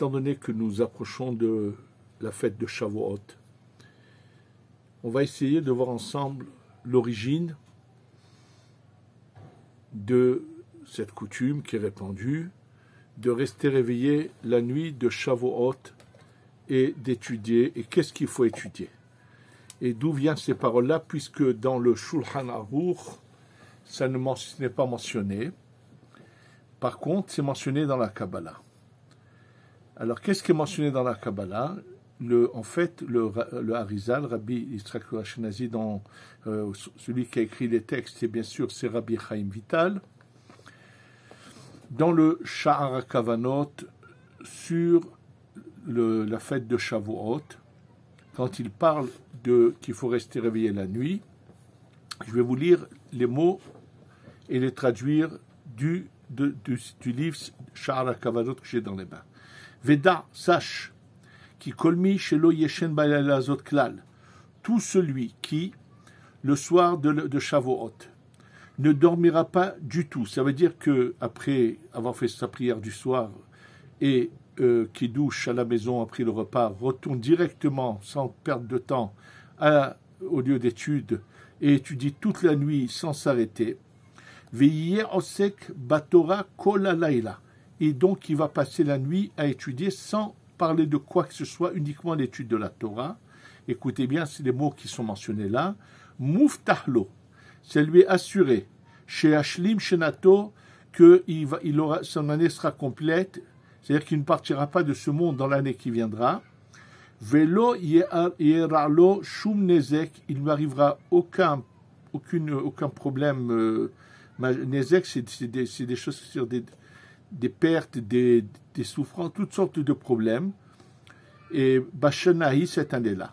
étant donné que nous approchons de la fête de Shavuot, on va essayer de voir ensemble l'origine de cette coutume qui est répandue, de rester réveillé la nuit de Shavuot et d'étudier. Et qu'est-ce qu'il faut étudier? Et d'où viennent ces paroles-là, puisque dans le Shulchan Aruch, ça n'est pas mentionné. Par contre, c'est mentionné dans la Kabbalah. Alors, qu'est-ce qui est mentionné dans la Kabbalah? En fait, le Harizal, Rabbi Yitzhak Ashkenazi, celui qui a écrit les textes, et bien sûr, c'est Rabbi Chaim Vital. Dans le Sha'ar HaKavanot, sur la fête de Shavuot, quand il parle qu'il faut rester réveillé la nuit, je vais vous lire les mots et les traduire du livre Sha'ar HaKavanot que j'ai dans les mains. Veda, sache, qui kolmi shelo yeshen balayla zot klal, tout celui qui, le soir de Shavuot, ne dormira pas du tout. Ça veut dire que après avoir fait sa prière du soir et qui douche à la maison après le repas, retourne directement, sans perdre de temps, au lieu d'études et étudie toute la nuit sans s'arrêter. Veillez osek batora kol halayla. Et donc il va passer la nuit à étudier sans parler de quoi que ce soit, uniquement l'étude de la Torah. Écoutez bien, c'est les mots qui sont mentionnés là. Muftahlo, c'est lui assuré, chez Ashlim Shenato, que son année sera complète, c'est-à-dire qu'il ne partira pas de ce monde dans l'année qui viendra. Velo yeralo shum nezek, il ne lui arrivera aucun problème. Nezek, c'est des choses sur des pertes, des souffrances, toutes sortes de problèmes. Et Bashanahi, cette année-là.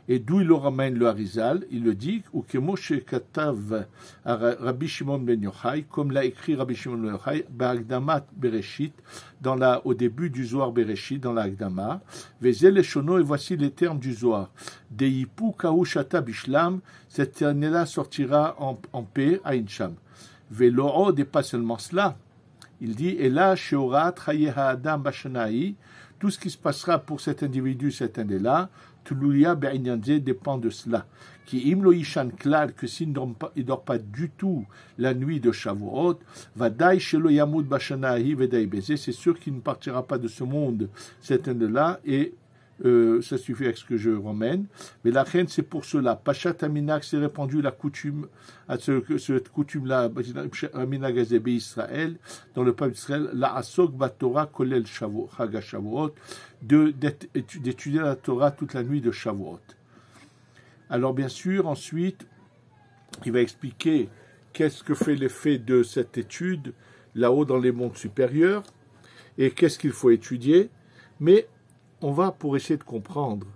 Et d'où il le ramène le Harizal, il le dit, ou que Moshe Katav Rabbi Shimon ben Yochai, comme l'a écrit Rabbi Shimon ben Yochai, Ba'agdamat Bereshit, au début du Zohar Bereshit, dans la Agdama, Vezel et Shono, et voici les termes du Zohar. Deipu Kahushata Bishlam, cette année-là sortira en paix à Incham. Velo'od, et pas seulement cela, il dit, et là, Sheorat Chayeha Adam Bashanahi, tout ce qui se passera pour cet individu cette année-là, Tuluya Be'inyanze dépend de cela. Qui imlo ishan klal, que s'il ne dort pas du tout la nuit de Shavuot, Vadai shelo yamud bashanahi vedai beze, c'est sûr qu'il ne partira pas de ce monde cette année-là, et ça suffit avec ce que je ramène. Mais la reine, c'est pour cela. Pachat Aminak s'est répandu la coutume, cette coutume-là, Aminak Azebe Israël, dans le peuple d'Israël, la Asok Batora Kolel Chaga Shavuot, d'étudier la Torah toute la nuit de Shavuot. Alors, bien sûr, ensuite, il va expliquer qu'est-ce que fait l'effet de cette étude là-haut dans les mondes supérieurs et qu'est-ce qu'il faut étudier. Mais on va, pour essayer de comprendre,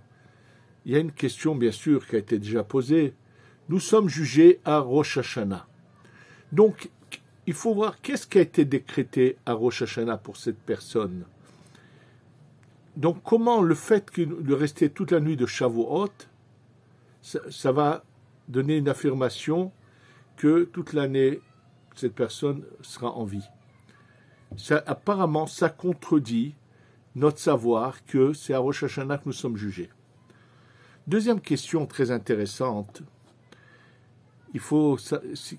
il y a une question, bien sûr, qui a été déjà posée. Nous sommes jugés à Rosh Hashanah. Donc, il faut voir qu'est-ce qui a été décrété à Rosh Hashanah pour cette personne. Donc, comment le fait de rester toute la nuit de Shavuot, ça va donner une affirmation que toute l'année, cette personne sera en vie. Apparemment, ça contredit notre savoir que c'est à Rosh Hashanah que nous sommes jugés. Deuxième question très intéressante,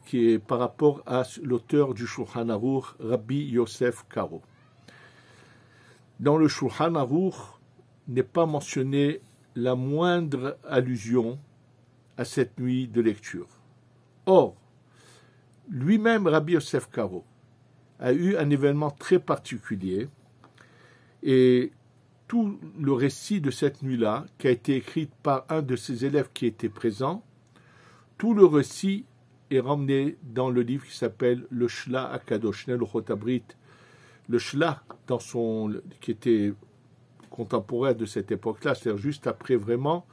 qui est par rapport à l'auteur du Shulchan Aruch, Rabbi Yosef Karo. Dans le Shulchan Aruch n'est pas mentionné la moindre allusion à cette nuit de lecture. Or, lui-même, Rabbi Yosef Karo, a eu un événement très particulier. Et tout le récit de cette nuit-là, qui a été écrit par un de ses élèves qui était présent, tout le récit est ramené dans le livre qui s'appelle le Shla Akadosh, le Chotabrit. Le Shla, qui était contemporain de cette époque-là, c'est-à-dire juste après vraiment,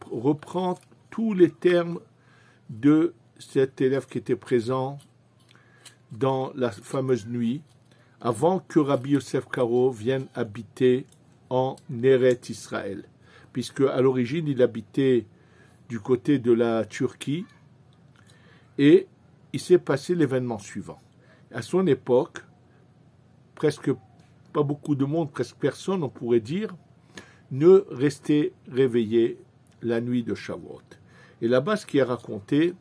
reprend tous les termes de cet élève qui était présent dans la fameuse nuit, avant que Rabbi Yosef Karo vienne habiter en Eretz Israël, puisque à l'origine il habitait du côté de la Turquie, et il s'est passé l'événement suivant. À son époque, presque pas beaucoup de monde, presque personne, on pourrait dire, ne restez réveillés la nuit de Shavuot. Et là-bas, ce qui est raconté,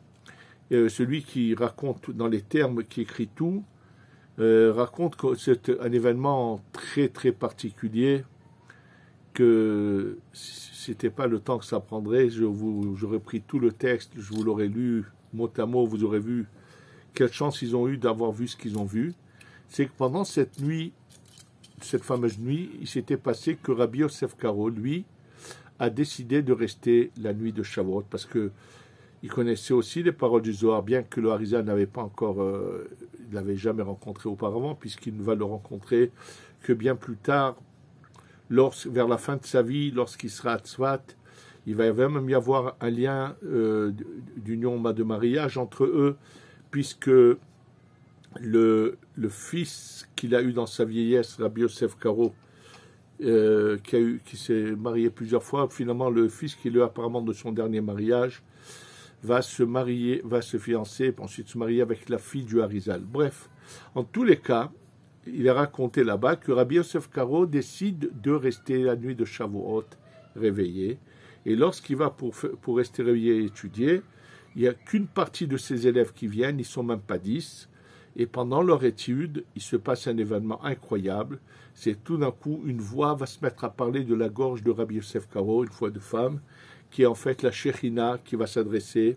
celui qui raconte dans les termes, qui écrit tout, raconte que c'est un événement très très particulier, que c'était pas le temps que ça prendrait, j'aurais pris tout le texte, je vous l'aurais lu mot à mot, vous aurez vu quelle chance ils ont eu d'avoir vu ce qu'ils ont vu. C'est que pendant cette nuit, cette fameuse nuit, il s'était passé que Rabbi Yosef Karo, lui, a décidé de rester la nuit de Shavuot, parce que il connaissait aussi les paroles du Zohar, bien que le Harizal n'avait pas encore, il l'avait jamais rencontré auparavant, puisqu'il ne va le rencontrer que bien plus tard, vers la fin de sa vie, lorsqu'il sera à Tzfat. Il va même y avoir un lien d'union de mariage entre eux, puisque le fils qu'il a eu dans sa vieillesse, Rabbi Yosef Karo, qui s'est marié plusieurs fois, finalement le fils qu'il a eu apparemment de son dernier mariage, va se marier, va se fiancer, puis ensuite se marier avec la fille du Harizal. Bref, en tous les cas, il est raconté là-bas que Rabbi Yosef Karo décide de rester la nuit de Shavuot réveillé, et lorsqu'il va pour rester réveillé et étudier, il n'y a qu'une partie de ses élèves qui viennent, ils ne sont même pas 10, et pendant leur étude, il se passe un événement incroyable, c'est tout d'un coup, une voix va se mettre à parler de la gorge de Rabbi Yosef Karo, une voix de femme, qui est en fait la Shekhinah qui va s'adresser,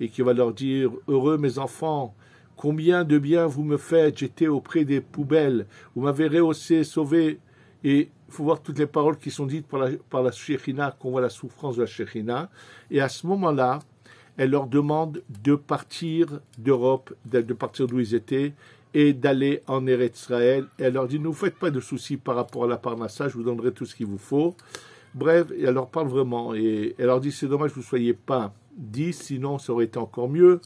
et qui va leur dire « Heureux mes enfants, combien de bien vous me faites, j'étais auprès des poubelles, vous m'avez rehaussé, sauvé. » Et il faut voir toutes les paroles qui sont dites par la Shekhinah, qu'on voit la souffrance de la Shekhinah. Et à ce moment-là, elle leur demande de partir d'Europe, de partir d'où ils étaient, et d'aller en Eretz Israël. Et elle leur dit, ne vous faites pas de soucis par rapport à la Parnassa, je vous donnerai tout ce qu'il vous faut. Bref, et elle leur parle vraiment. Et elle leur dit, c'est dommage que vous ne soyez pas 10, sinon ça aurait été encore mieux.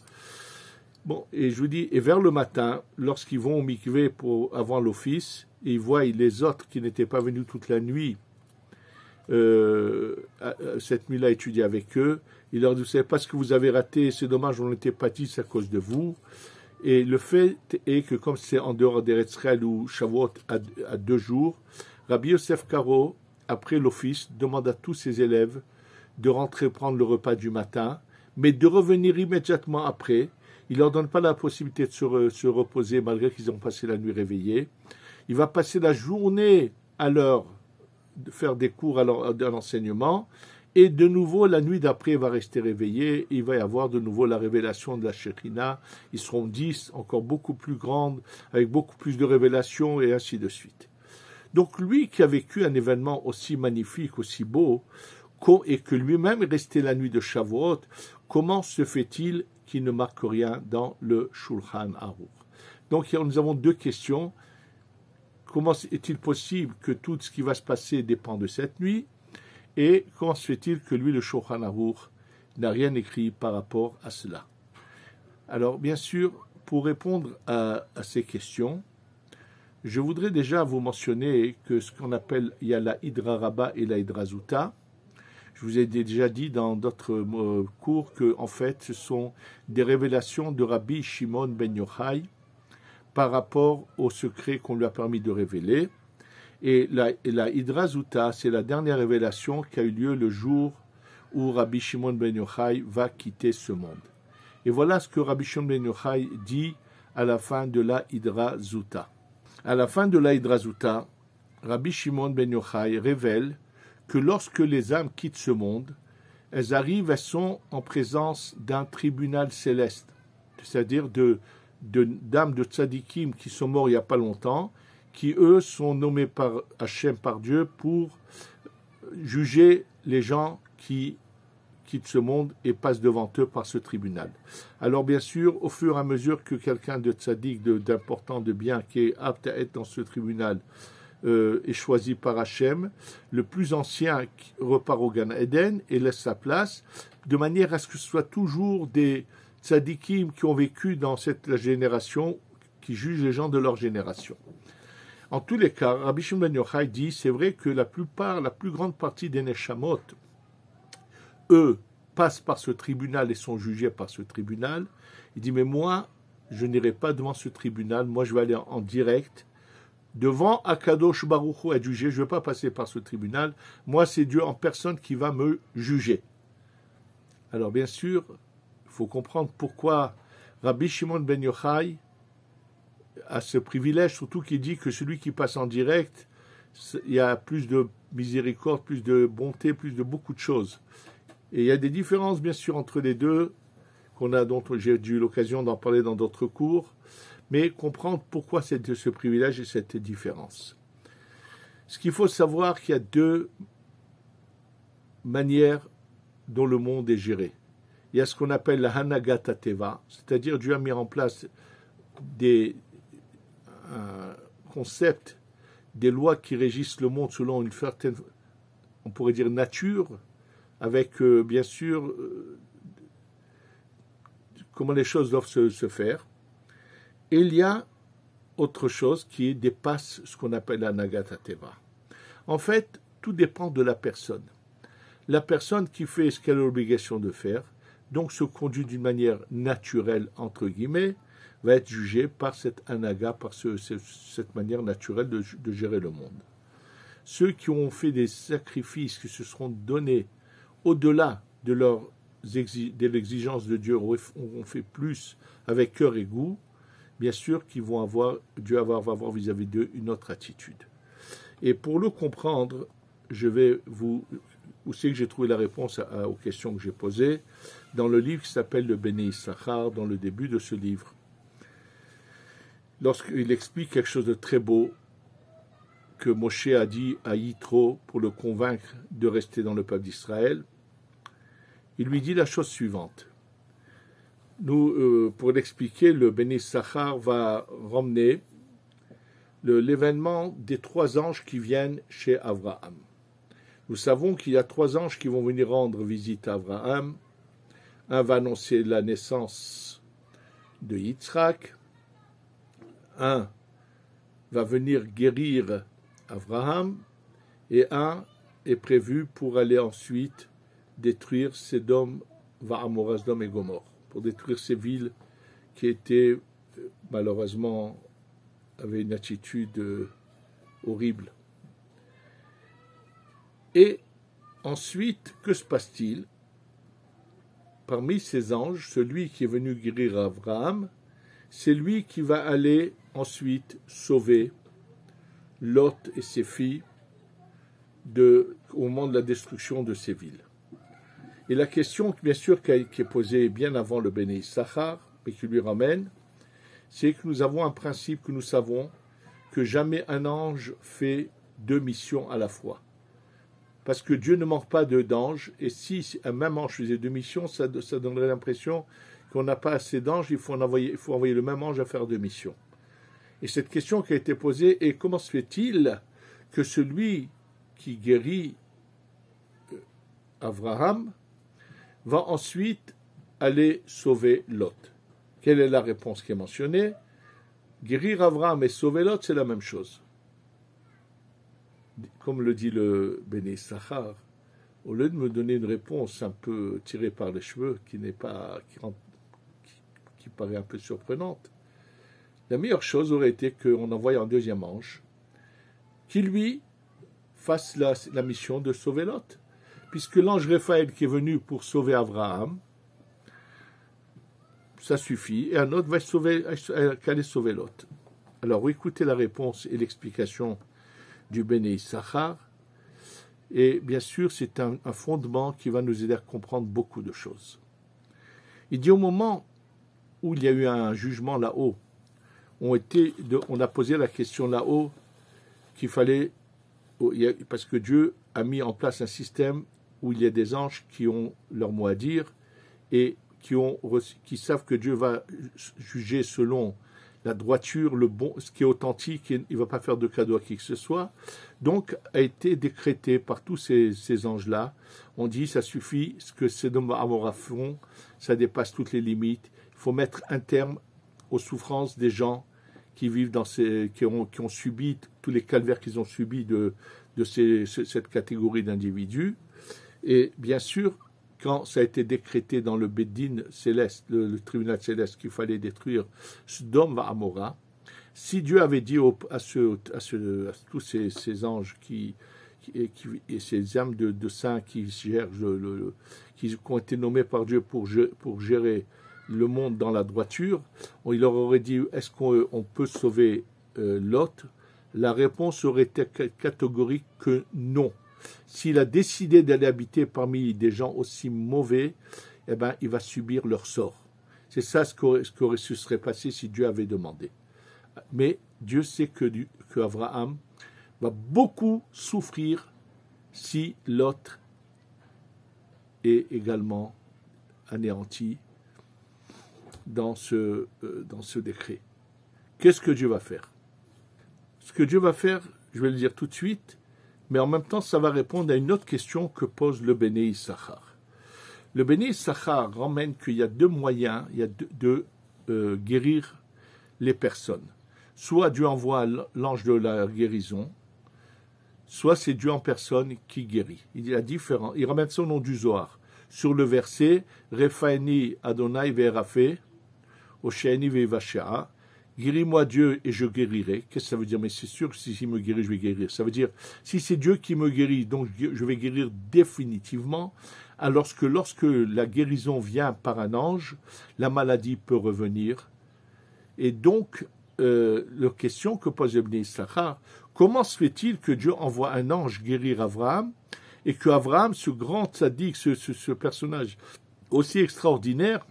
Bon, et je vous dis, et vers le matin, lorsqu'ils vont au mikvé avant l'office, et ils voient les autres qui n'étaient pas venus toute la nuit, cette nuit-là, étudier avec eux, il leur dit, vous savez pas ce que vous avez raté, c'est dommage, on n'était pas 10 à cause de vous. Et le fait est que comme c'est en dehors d'Eretz Israël ou Shavuot à 2 jours, Rabbi Yosef Karo, après l'office, demande à tous ses élèves de rentrer prendre le repas du matin, mais de revenir immédiatement après. Il ne leur donne pas la possibilité de se reposer malgré qu'ils ont passé la nuit réveillés. Il va passer la journée à l'heure de faire des cours à l'enseignement, et de nouveau la nuit d'après il va rester réveillé, il va y avoir de nouveau la révélation de la Shekhinah, ils seront 10, encore beaucoup plus grandes, avec beaucoup plus de révélations, et ainsi de suite. Donc lui qui a vécu un événement aussi magnifique, aussi beau, et que lui-même est resté la nuit de Shavuot, comment se fait-il qu'il ne marque rien dans le Shulchan Aruch? Donc nous avons 2 questions. Comment est-il possible que tout ce qui va se passer dépend de cette nuit? Et comment se fait-il que lui, le Shulchan Aruch, n'a rien écrit par rapport à cela? Alors, bien sûr, pour répondre à ces questions, je voudrais déjà vous mentionner que ce qu'on appelle, il y a la Hydra Rabba et la Hydra Zuta. Je vous ai déjà dit dans d'autres cours que, en fait, ce sont des révélations de Rabbi Shimon ben Yochai par rapport au secret qu'on lui a permis de révéler. Et la Hydra Zuta, c'est la dernière révélation qui a eu lieu le jour où Rabbi Shimon ben Yochai va quitter ce monde. Et voilà ce que Rabbi Shimon ben Yochai dit à la fin de la Hydra Zuta. À la fin de la Hydra Zuta, Rabbi Shimon ben Yochai révèle que lorsque les âmes quittent ce monde, elles sont en présence d'un tribunal céleste, c'est-à-dire d'âmes de tzadikim qui sont morts il n'y a pas longtemps, qui eux sont nommés par Hachem, par Dieu, pour juger les gens qui quittent ce monde et passent devant eux par ce tribunal. Alors bien sûr, au fur et à mesure que quelqu'un de tzadik, d'important, de bien, qui est apte à être dans ce tribunal, est choisi par Hachem, le plus ancien repart au Gan Eden et laisse sa place, de manière à ce que ce soit toujours des tzadikim qui ont vécu dans la génération, qui jugent les gens de leur génération. En tous les cas, Rabbi Shimon ben Yochai dit, c'est vrai que la plus grande partie des Neshamot, eux, passent par ce tribunal et sont jugés par ce tribunal. Il dit, mais moi, je n'irai pas devant ce tribunal, moi je vais aller en direct devant Akadosh Baruch Hu être jugé. Je ne vais pas passer par ce tribunal. Moi, c'est Dieu en personne qui va me juger. Alors, bien sûr, il faut comprendre pourquoi Rabbi Shimon ben Yochai a ce privilège, surtout qu'il dit que celui qui passe en direct, il y a plus de miséricorde, plus de bonté, plus de beaucoup de choses. Et il y a des différences, bien sûr, entre les deux, dont j'ai eu l'occasion d'en parler dans d'autres cours, mais comprendre pourquoi c'est ce privilège et cette différence. Ce qu'il faut savoir, qu'il y a deux manières dont le monde est géré. Il y a ce qu'on appelle la Hanagat Teva, c'est-à-dire Dieu a mis en place des concepts, des lois qui régissent le monde selon une certaine, on pourrait dire, nature, avec bien sûr comment les choses doivent se faire. Et il y a autre chose qui dépasse ce qu'on appelle la Nagata Teva. En fait, tout dépend de la personne. La personne qui fait ce qu'elle a l'obligation de faire, donc se conduit d'une manière naturelle, entre guillemets, va être jugée par cette anaga, par cette manière naturelle de gérer le monde. Ceux qui ont fait des sacrifices, qui se seront donnés au-delà de l'exigence de Dieu, ont fait plus avec cœur et goût, bien sûr qu'ils vont Dieu va avoir vis-à-vis d'eux une autre attitude. Et pour le comprendre, je vais où c'est que j'ai trouvé la réponse aux questions que j'ai posées, dans le livre qui s'appelle le Béné Issachar, dans le début de ce livre. Lorsqu'il explique quelque chose de très beau, que Moshe a dit à Yitro pour le convaincre de rester dans le peuple d'Israël, il lui dit la chose suivante. Pour l'expliquer, le Béné Issachar va ramener l'événement des 3 anges qui viennent chez Abraham. Nous savons qu'il y a 3 anges qui vont venir rendre visite à Abraham. Un va annoncer la naissance de Yitzhak. Un va venir guérir Abraham. Et un est prévu pour aller ensuite détruire Sédom, Va'amora, Sodome et Gomorrhe, pour détruire ces villes qui étaient, malheureusement, avaient une attitude horrible. Et ensuite, que se passe-t-il? Parmi ces anges, celui qui est venu guérir Abraham, c'est lui qui va aller ensuite sauver Lot et ses filles au moment de la destruction de ces villes. Et la question, bien sûr, qui est posée bien avant le Béné Issachar, mais qui lui ramène, c'est que nous avons un principe que nous savons, que jamais un ange fait 2 missions à la fois. Parce que Dieu ne manque pas d'anges, et si un même ange faisait 2 missions, ça donnerait l'impression qu'on n'a pas assez d'anges, il faut envoyer le même ange à faire 2 missions. Et cette question qui a été posée est: comment se fait-il que celui qui guérit Abraham va ensuite aller sauver Lot? Quelle est la réponse qui est mentionnée? Guérir Abraham et sauver Lot, c'est la même chose. Comme le dit le Béné Issachar, au lieu de me donner une réponse un peu tirée par les cheveux, qui paraît un peu surprenante, la meilleure chose aurait été qu'on envoie un 2e ange qui, lui, fasse la mission de sauver Lot. Puisque l'ange Raphaël qui est venu pour sauver Abraham, ça suffit, et un autre va aller sauver Lot. Alors, écoutez la réponse et l'explication du Béné Issachar, et bien sûr, c'est un fondement qui va nous aider à comprendre beaucoup de choses. Il dit: au moment où il y a eu un jugement là-haut, on a posé la question là-haut qu'il fallait, parce que Dieu a mis en place un système où il y a des anges qui ont leur mot à dire et qui savent que Dieu va juger selon la droiture, le bon, ce qui est authentique, et il ne va pas faire de cadeau à qui que ce soit. Donc, a été décrété par tous ces anges-là. On dit: ça suffit, ce que Sédom et Amora font, ça dépasse toutes les limites. Il faut mettre un terme aux souffrances des gens qui vivent qui ont subi tous les calvaires qu'ils ont subis de cette catégorie d'individus. Et bien sûr, quand ça a été décrété dans le Bédine céleste, le tribunal céleste, qu'il fallait détruire Sodome et Amora, Si Dieu avait dit à tous ces anges et ces âmes de saints qui gèrent qui ont été nommés par Dieu pour gérer le monde dans la droiture, il leur aurait dit est-ce qu'on peut sauver Lot? La réponse aurait été catégorique que non. S'il a décidé d'aller habiter parmi des gens aussi mauvais, eh ben, il va subir leur sort. C'est ça ce qu'aurait se serait passé si Dieu avait demandé. Mais Dieu sait que Abraham va beaucoup souffrir si Lot est également anéanti dans ce décret. Qu'est-ce que Dieu va faire? Ce que Dieu va faire, je vais le dire tout de suite, mais en même temps, ça va répondre à une autre question que pose le Béné Issachar. Le Béné Issachar ramène qu'il y a deux moyens de guérir les personnes. Soit Dieu envoie l'ange de la guérison, soit c'est Dieu en personne qui guérit. Il y a différent. Il ramène ça au nom du Zohar. Sur le verset, Refaeni Adonai ve'erafe, Osheani ve'vashaa, guéris-moi Dieu et je guérirai. Qu'est-ce que ça veut dire? Mais c'est sûr que s'il me guérit, je vais guérir. Ça veut dire, si c'est Dieu qui me guérit, donc je vais guérir définitivement, alors que lorsque la guérison vient par un ange, la maladie peut revenir. Et donc, la question que pose Ibn Issachar, comment se fait-il que Dieu envoie un ange guérir Abraham et que Abraham, ce grand tzaddik, ce personnage aussi extraordinaire,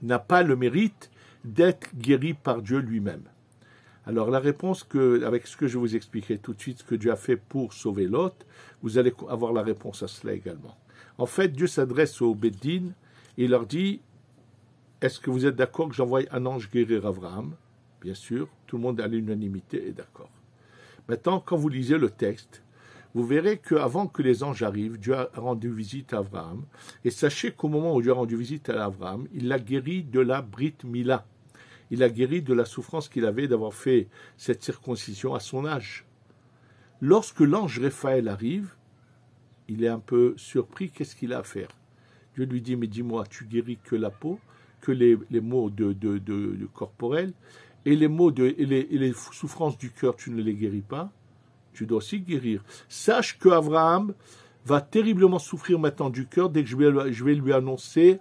n'a pas le mérite d'être guéri par Dieu lui-même? Alors la réponse, avec ce que je vous expliquerai tout de suite, ce que Dieu a fait pour sauver Lot, vous allez avoir la réponse à cela également. En fait, Dieu s'adresse au Beddin et leur dit, est-ce que vous êtes d'accord que j'envoie un ange guérir Abraham? Bien sûr, tout le monde à l'unanimité est d'accord. Maintenant, quand vous lisez le texte, vous verrez qu'avant que les anges arrivent, Dieu a rendu visite à Abraham. Et sachez qu'au moment où Dieu a rendu visite à Abraham, il l'a guéri de la Brit Mila. Il l'a guéri de la souffrance qu'il avait d'avoir fait cette circoncision à son âge. Lorsque l'ange Raphaël arrive, il est un peu surpris, qu'est-ce qu'il a à faire? Dieu lui dit, mais dis-moi, tu guéris que la peau, que les maux de corporels, et les souffrances du cœur, tu ne les guéris pas? Tu dois aussi guérir. Sache que Abraham va terriblement souffrir maintenant du cœur dès que je vais lui annoncer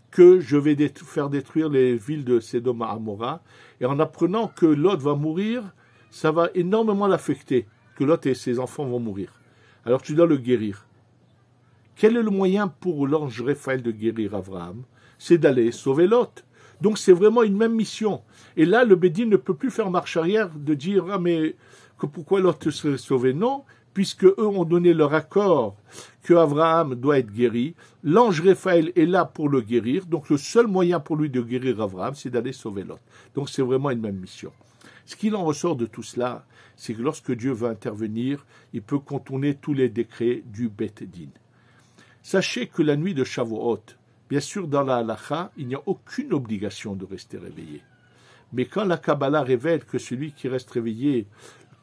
que je vais faire détruire les villes de Sédom à Amora. Et en apprenant que Lot va mourir, ça va énormément l'affecter, que Lot et ses enfants vont mourir. Alors tu dois le guérir. Quel est le moyen pour l'ange Raphaël de guérir Abraham? C'est d'aller sauver Lot. Donc c'est vraiment une même mission. Et là, le Bédin ne peut plus faire marche arrière de dire « Ah mais que pourquoi Lot serait sauvé ?» Non, puisque eux ont donné leur accord que Abraham doit être guéri. L'ange Raphaël est là pour le guérir. Donc le seul moyen pour lui de guérir Abraham, c'est d'aller sauver Lot. Donc c'est vraiment une même mission. Ce qu'il en ressort de tout cela, c'est que lorsque Dieu veut intervenir, il peut contourner tous les décrets du Beth Din. Sachez que la nuit de Shavuot, bien sûr, dans la halakha, il n'y a aucune obligation de rester réveillé. Mais quand la Kabbalah révèle que celui qui reste réveillé,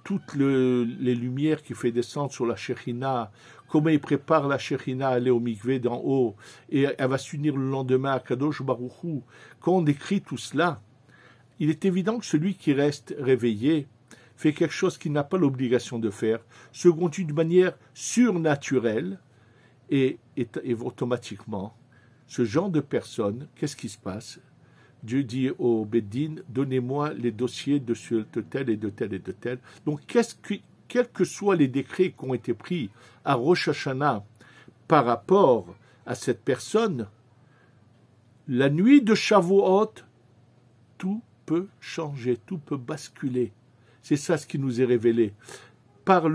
toutes les lumières qu'il fait descendre sur la Shekhinah, comment il prépare la Shekhinah à aller au mikvé d'en haut, et elle va s'unir le lendemain à Kadosh Baruch Hu, quand on décrit tout cela, il est évident que celui qui reste réveillé fait quelque chose qu'il n'a pas l'obligation de faire, se conduit de manière surnaturelle, et automatiquement, ce genre de personne, qu'est-ce qui se passe? Dieu dit au Bédine, donnez-moi les dossiers de tel et de tel et de tel. Donc, quels que soient les décrets qui ont été pris à Rosh Hashanah par rapport à cette personne, la nuit de Shavuot, tout peut changer, tout peut basculer. C'est ça ce qui nous est révélé. Par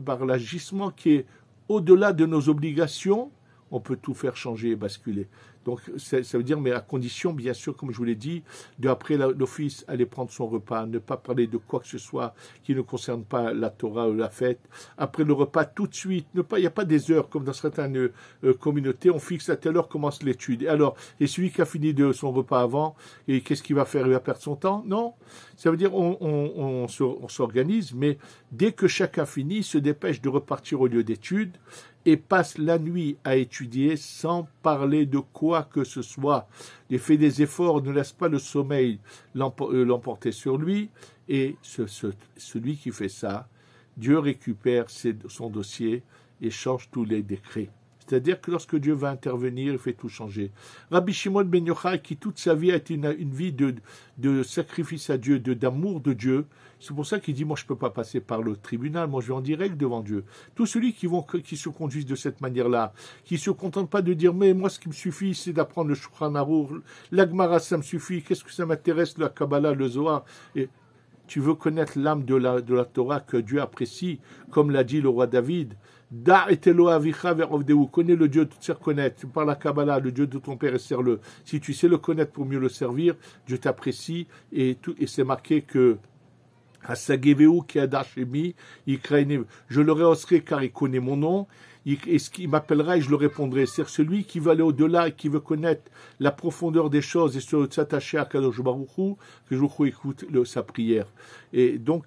par l'agissement qui est au-delà de nos obligations, on peut tout faire changer et basculer. Donc, ça veut dire, mais à condition, bien sûr, comme je vous l'ai dit, après l'office, aller prendre son repas, ne pas parler de quoi que ce soit qui ne concerne pas la Torah ou la fête. Après le repas, tout de suite, il n'y a pas des heures, comme dans certaines communautés, on fixe à telle heure commence l'étude. Et celui qui a fini de son repas avant, et qu'est-ce qu'il va faire? Il va perdre son temps? Non. Ça veut dire, on s'organise, mais dès que chacun finit, il se dépêche de repartir au lieu d'étude, et passe la nuit à étudier sans parler de quoi quoi que ce soit, il fait des efforts, ne laisse pas le sommeil l'emporter sur lui, et celui qui fait ça, Dieu récupère son dossier et change tous les décrets. C'est-à-dire que lorsque Dieu va intervenir, il fait tout changer. Rabbi Shimon ben Yochai, qui toute sa vie a été une vie de sacrifice à Dieu, d'amour de Dieu, c'est pour ça qu'il dit, moi je ne peux pas passer par le tribunal, moi je vais en direct devant Dieu. Tous ceux qui se conduisent de cette manière-là, qui ne se contentent pas de dire, mais moi ce qui me suffit, c'est d'apprendre le Shulchan Aruch, l'Agmara ça me suffit, qu'est-ce que ça m'intéresse, la Kabbalah, le Zohar, et tu veux connaître l'âme de la Torah que Dieu apprécie, comme l'a dit le roi David. Da et Elo avicha verovdeu. Connais le Dieu, tu sais reconnaître. Par la Kabbalah, le Dieu de ton père et sers-le. Si tu sais le connaître pour mieux le servir, Dieu t'apprécie. Et c'est marqué que Hasageveu qui a dachemi, je le rehausserai car il connaît mon nom. Et ce qu'il m'appellera et je le répondrai. C'est celui qui veut aller au-delà et qui veut connaître la profondeur des choses et s'attacher à Kadosh Baruch Hu, que Baruch Hu écoute sa prière. Et donc,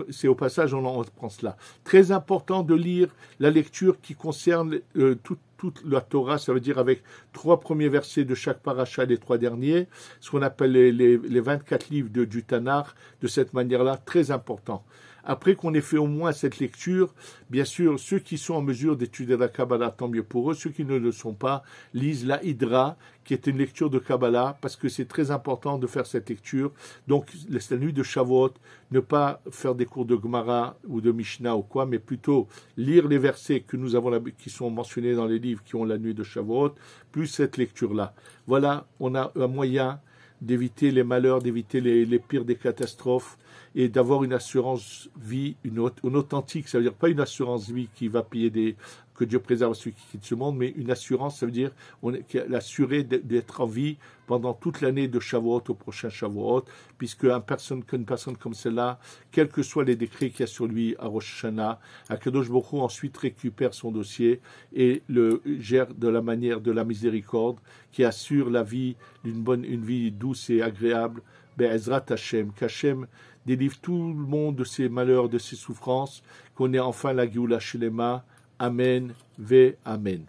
c'est au passage, on prend cela. Très important de lire la lecture qui concerne toute la Torah, ça veut dire avec 3 premiers versets de chaque paracha, les 3 derniers, ce qu'on appelle les 24 livres du Tanakh, de cette manière-là, très important. Après qu'on ait fait au moins cette lecture, bien sûr, ceux qui sont en mesure d'étudier la Kabbalah, tant mieux pour eux. Ceux qui ne le sont pas, lisent la Hydra, qui est une lecture de Kabbalah, parce que c'est très important de faire cette lecture. Donc, la nuit de Shavuot, ne pas faire des cours de Gemara ou de Mishnah ou quoi, mais plutôt lire les versets que nous avons qui sont mentionnés dans les livres qui ont la nuit de Shavuot, plus cette lecture-là. Voilà, on a un moyen d'éviter les malheurs, d'éviter les pires des catastrophes et d'avoir une assurance vie, une authentique, ça veut dire pas une assurance vie qui va payer que Dieu préserve ceux qui quittent ce monde, mais une assurance, ça veut dire l'assurer d'être en vie pendant toute l'année de Shavuot au prochain Shavuot, puisque une personne comme celle-là, quels que soient les décrets qu'il y a sur lui à Rosh Hashanah, Akadosh Baruch Hu ensuite récupère son dossier et le gère de la manière de la miséricorde, qui assure la vie, une vie douce et agréable. Be'ezrat Hashem, qu'Hashem délivre tout le monde de ses malheurs, de ses souffrances, qu'on ait enfin la Géoula Shelema. Amen, ve Amen.